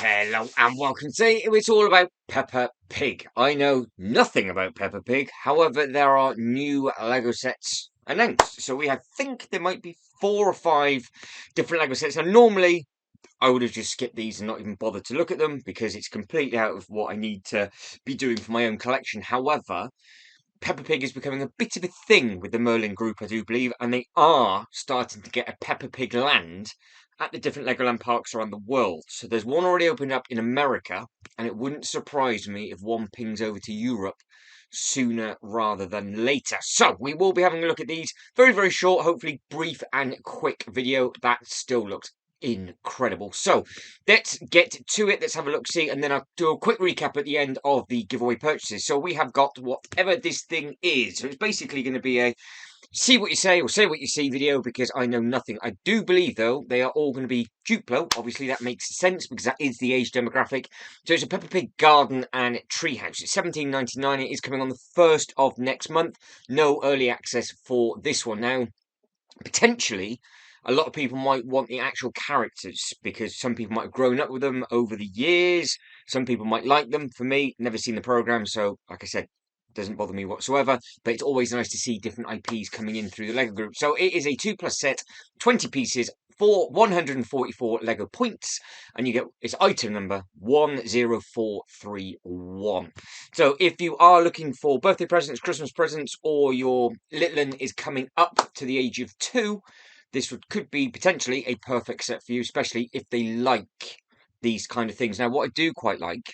Hello and welcome. Today it's all about Peppa Pig. I know nothing about Peppa Pig. However, there are new Lego sets announced. So I think there might be 4 or 5 different Lego sets. And normally I would have just skipped these and not even bothered to look at them because it's completely out of what I need to be doing for my own collection. However, Peppa Pig is becoming a bit of a thing with the Merlin Group, I do believe, and they are starting to get a Peppa Pig land at the different Legoland parks around the world. So there's one already opened up in America, and it wouldn't surprise me if one pings over to Europe sooner rather than later. So we will be having a look at these. Very, very short, hopefully brief and quick video. That still looks incredible. So let's get to it. Let's have a look, see, and then I'll do a quick recap at the end of the giveaway purchases. So we have got whatever this thing is. So it's basically going to be a see what you say or say what you see video because I know nothing. I do believe, though, they are all going to be Duplo. Obviously, that makes sense because that is the age demographic. So it's a Peppa Pig garden and treehouse. It's $17.99. It is coming on the 1st of next month. No early access for this one. Now, potentially, a lot of people might want the actual characters because some people might have grown up with them over the years. Some people might like them. For me, never seen the program, so like I said, doesn't bother me whatsoever. But it's always nice to see different IPs coming in through the Lego group. So it is a 2+ set, 20 pieces for 144 Lego points, and you get its item number 10431. So if you are looking for birthday presents, Christmas presents, or your little one is coming up to the age of 2, this could be potentially a perfect set for you, especially if they like these kind of things. Now, what I do quite like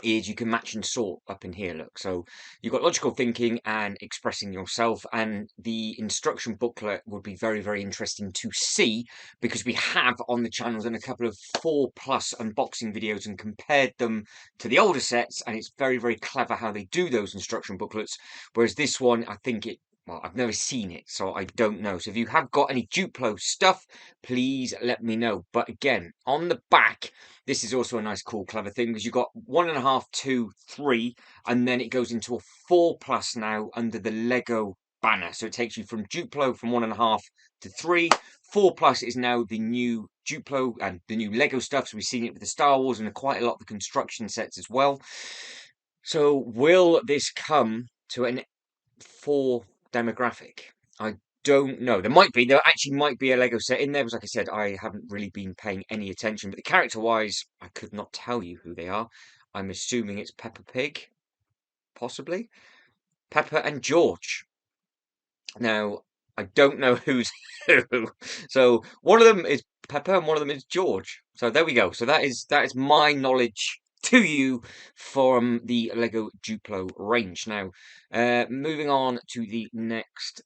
is you can match and sort up in here, look. So you've got logical thinking and expressing yourself, and the instruction booklet would be very, very interesting to see because we have on the channel done a couple of 4+ unboxing videos and compared them to the older sets, and it's very, very clever how they do those instruction booklets, whereas this one, I think well, I've never seen it, so I don't know. So if you have got any Duplo stuff, please let me know. But again, on the back, this is also a nice, cool, clever thing because you've got 1.5, 2, 3, and then it goes into a 4+ now under the Lego banner. So it takes you from Duplo from 1.5 to 3. 4+ is now the new Duplo and the new Lego stuff. So we've seen it with the Star Wars and quite a lot of the construction sets as well. So will this come to an 4 demographic? I don't know. There actually might be a Lego set in there, because like I said, I haven't really been paying any attention. But the character-wise, I could not tell you who they are. I'm assuming it's Peppa Pig, possibly. Peppa and George. Now, I don't know who's who. So one of them is Peppa and one of them is George. So there we go. So that is my knowledge to you from the Lego Duplo range. Now, moving on to the next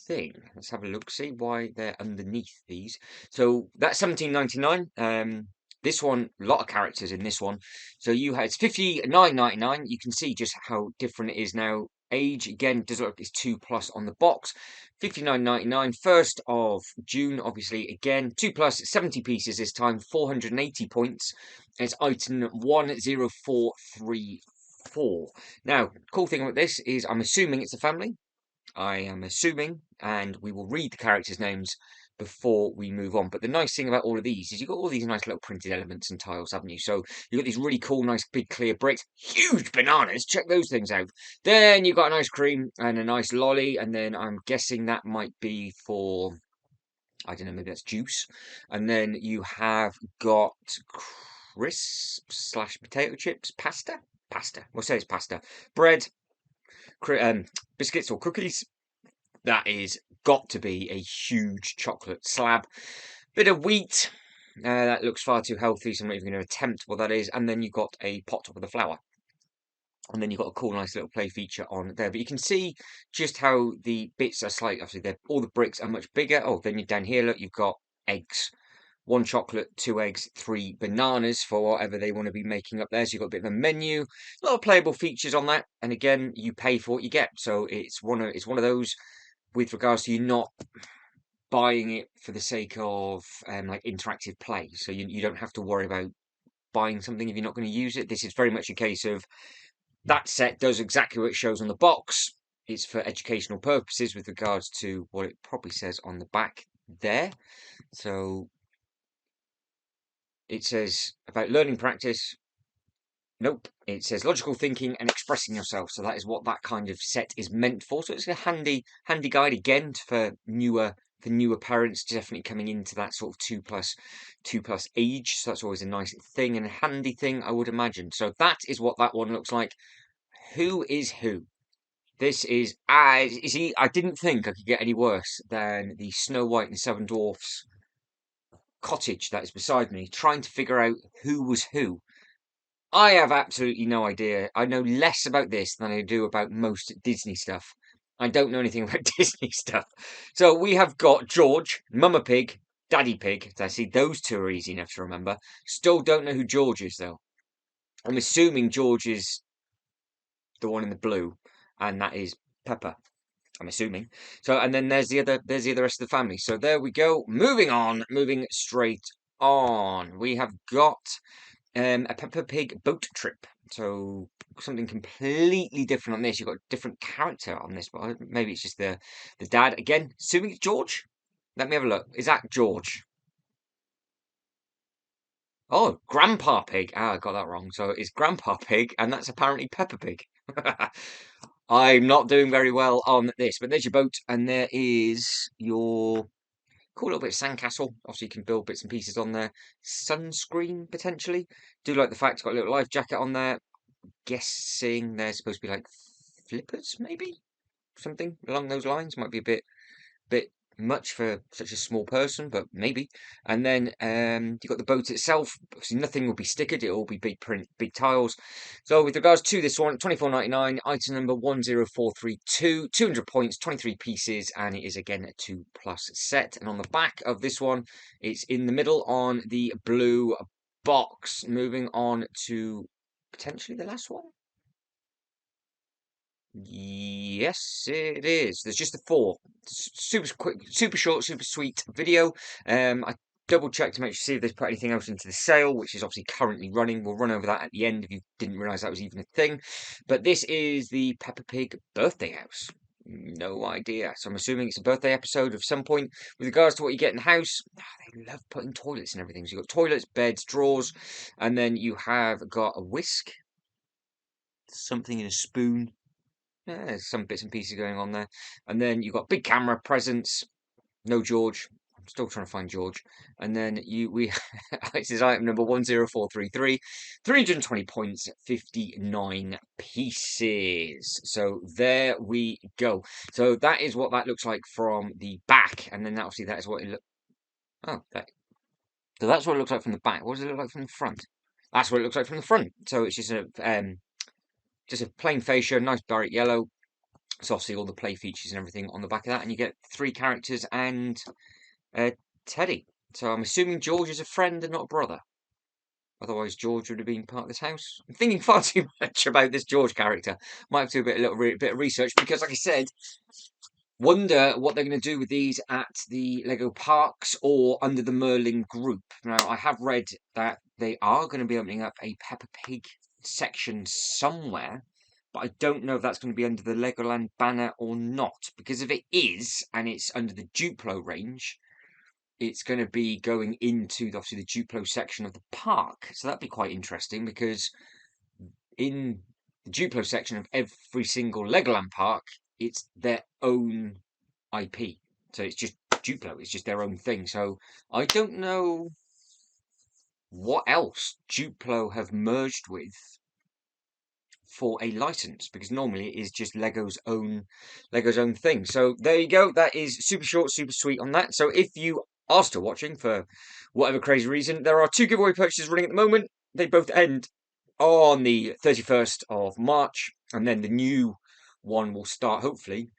thing. Let's have a look, see why they're underneath these. So that's $17.99. This one, a lot of characters in this one. So it's $59.99. You can see just how different it is now. Age again does look like it's 2+ on the box. $59.99. 1st of June, obviously again 2+, 70 pieces this time, 480 points. And it's item 10434. Now, cool thing about this is I'm assuming it's a family. I am assuming, and we will read the characters' names before we move on. But the nice thing about all of these is you've got all these nice little printed elements and tiles, haven't you? So you've got these really cool, nice, big, clear bricks. Huge bananas. Check those things out. Then you've got an ice cream and a nice lolly. And then I'm guessing that might be for, I don't know, maybe that's juice. And then you have got crisps / potato chips. Pasta? We'll say it's pasta. Bread. Biscuits or cookies. That is got to be a huge chocolate slab. Bit of wheat. That looks far too healthy, so I'm not even going to attempt what that is. And then you've got a pot with a flour. And then you've got a cool, nice little play feature on there. But you can see just how the bits are slightly, obviously, all the bricks are much bigger. Oh, then you're down here, look, you've got eggs. 1 chocolate, 2 eggs, 3 bananas for whatever they want to be making up there. So you've got a bit of a menu, a lot of playable features on that. And again, you pay for what you get. So it's one of those with regards to you not buying it for the sake of like interactive play. So you don't have to worry about buying something if you're not going to use it. This is very much a case of that set does exactly what it shows on the box. It's for educational purposes with regards to what it probably says on the back there. So It says about learning practice. Nope. It says logical thinking and expressing yourself. So that is what that kind of set is meant for. So it's a handy guide again for newer parents, definitely coming into that sort of two plus age. So that's always a nice thing and a handy thing, I would imagine. So that is what that one looks like. Who is who? This is, you see, I didn't think I could get any worse than the Snow White and the Seven Dwarfs cottage that is beside me, trying to figure out who was who. I have absolutely no idea. I know less about this than I do about most Disney stuff. I don't know anything about Disney stuff. So we have got George, Mama Pig, Daddy Pig. I see those two are easy enough to remember. Still don't know who George is, though. I'm assuming George is the one in the blue, and that is Peppa. I'm assuming. So, and then there's the rest of the family. So there we go. Moving on, moving straight on. We have got a Peppa Pig boat trip. So something completely different on this. You've got a different character on this, but maybe it's just the dad again. Assuming it's George. Let me have a look. Is that George? Oh, Grandpa Pig. Ah, I got that wrong. So it's Grandpa Pig, and that's apparently Peppa Pig. I'm not doing very well on this, but there's your boat, and there is your cool little bit of sandcastle. Obviously, you can build bits and pieces on there. Sunscreen, potentially. Do like the fact it's got a little life jacket on there. Guessing they're supposed to be like flippers, maybe? Something along those lines. Might be a bit much for such a small person, but maybe. And then you've got the boat itself. Obviously, nothing will be stickered. It'll all be big print, big tiles. So with regards to this one, £24.99, item number 10432, 200 points, 23 pieces, and it is again a 2+ set. And on the back of this one, it's in the middle on the blue box. Moving on to potentially the last one. Yes, it is. There's just the four. Super quick, super short, super sweet video. I double checked to make sure see if they've put anything else into the sale, which is obviously currently running. We'll run over that at the end if you didn't realise that was even a thing. But this is the Peppa Pig birthday house. No idea. So I'm assuming it's a birthday episode of some point. With regards to what you get in the house, they love putting toilets and everything. So you've got toilets, beds, drawers, and then you have got a whisk, something in a spoon. Yeah, there's some bits and pieces going on there. And then you've got big camera presence. No George. I'm still trying to find George. And then this is item number 10433. 320 points, 59 pieces. So there we go. So that is what that looks like from the back. And then obviously that is what it looks. Oh, so that's what it looks like from the back. What does it look like from the front? That's what it looks like from the front. So it's just a plain fascia, nice bright yellow. So obviously all the play features and everything on the back of that, and you get 3 characters and Teddy. So I'm assuming George is a friend and not a brother. Otherwise, George would have been part of this house. I'm thinking far too much about this George character. Might have to do a little bit of research because, like I said, wonder what they're going to do with these at the Lego parks or under the Merlin group. Now, I have read that they are going to be opening up a Peppa Pig section somewhere, but I don't know if that's going to be under the Legoland banner or not. Because if it is, and it's under the Duplo range, it's going to be going into obviously the Duplo section of the park. So that'd be quite interesting because in the Duplo section of every single Legoland park, it's their own IP. So it's just Duplo, it's just their own thing. So I don't know what else Duplo have merged with for a license, because normally it is just Lego's own thing. So there you go. That is super short, super sweet on that. So if you are still watching for whatever crazy reason, there are 2 giveaway purchases running at the moment. They both end on the 31st of March, and then the new one will start hopefully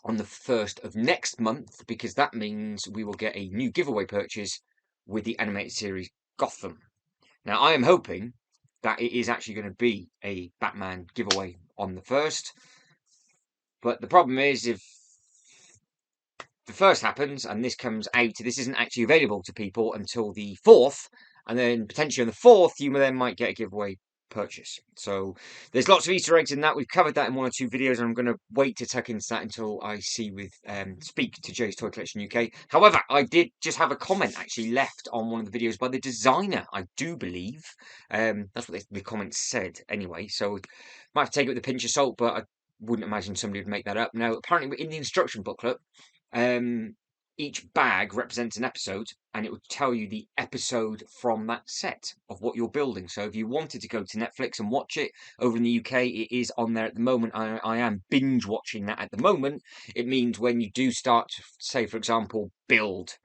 on the 1st of next month, because that means we will get a new giveaway purchase with the animated series Gotham. Now, I am hoping that it is actually going to be a Batman giveaway on the 1st. But the problem is, if the 1st happens and this comes out, this isn't actually available to people until the 4th, and then potentially on the 4th, you then might get a giveaway purchase. So there's lots of Easter eggs in that. We've covered that in 1 or 2 videos, and I'm going to wait to tuck into that until I speak to Jay's Toy Collection UK. However, I did just have a comment actually left on one of the videos by the designer, I do believe. That's what the comment said anyway. So might have to take it with a pinch of salt, but I wouldn't imagine somebody would make that up. Now, apparently in the instruction booklet, each bag represents an episode, and it would tell you the episode from that set of what you're building. So if you wanted to go to Netflix and watch it over in the UK, it is on there at the moment. I am binge watching that at the moment. It means when you do start to, say, for example, build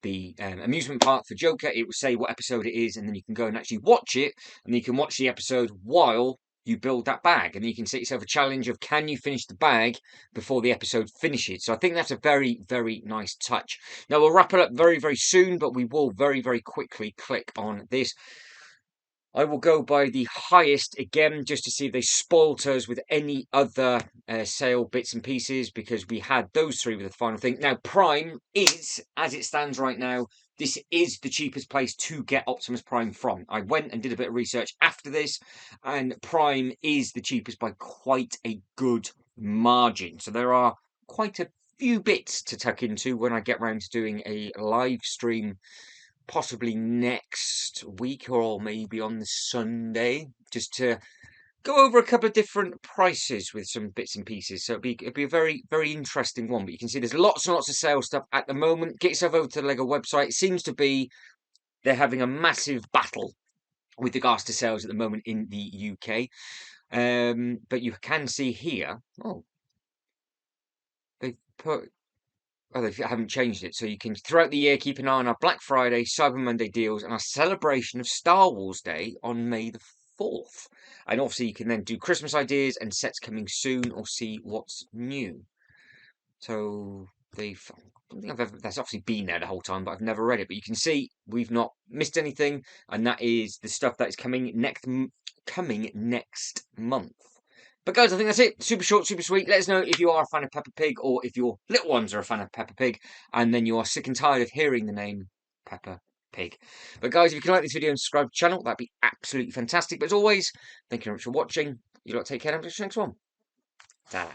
the amusement park for Joker, it will say what episode it is, and then you can go and actually watch it, and you can watch the episode while you build that bag, and then you can set yourself a challenge of can you finish the bag before the episode finishes. So I think that's a very, very nice touch. Now we'll wrap it up very, very soon, but we will very, very quickly click on this. I will go by the highest again, just to see if they spoilt us with any other sale bits and pieces, because we had those 3 with the final thing. Now, Prime is, as it stands right now, this is the cheapest place to get Optimus Prime from. I went and did a bit of research after this, and Prime is the cheapest by quite a good margin. So there are quite a few bits to tuck into when I get round to doing a live stream, possibly next week or maybe on the Sunday, just to go over a couple of different prices with some bits and pieces. So it'd be a very, very interesting one. But you can see there's lots and lots of sale stuff at the moment. Get yourself over to the Lego website. It seems to be they're having a massive battle with regards to sales at the moment in the UK. But you can see here, they've put... Oh, they haven't changed it. So you can, throughout the year, keep an eye on our Black Friday, Cyber Monday deals, and our celebration of Star Wars Day on May the 4th. And obviously, you can then do Christmas ideas and sets coming soon, or see what's new. So I don't think that's obviously been there the whole time, but I've never read it. But you can see we've not missed anything, and that is the stuff that is coming next month. But guys, I think that's it. Super short, super sweet. Let us know if you are a fan of Peppa Pig, or if your little ones are a fan of Peppa Pig, and then you are sick and tired of hearing the name Peppa Pig. But guys, if you can like this video and subscribe to the channel, that'd be absolutely fantastic. But as always, thank you very much for watching. You lot take care, and I'll see you next one. Ta-da.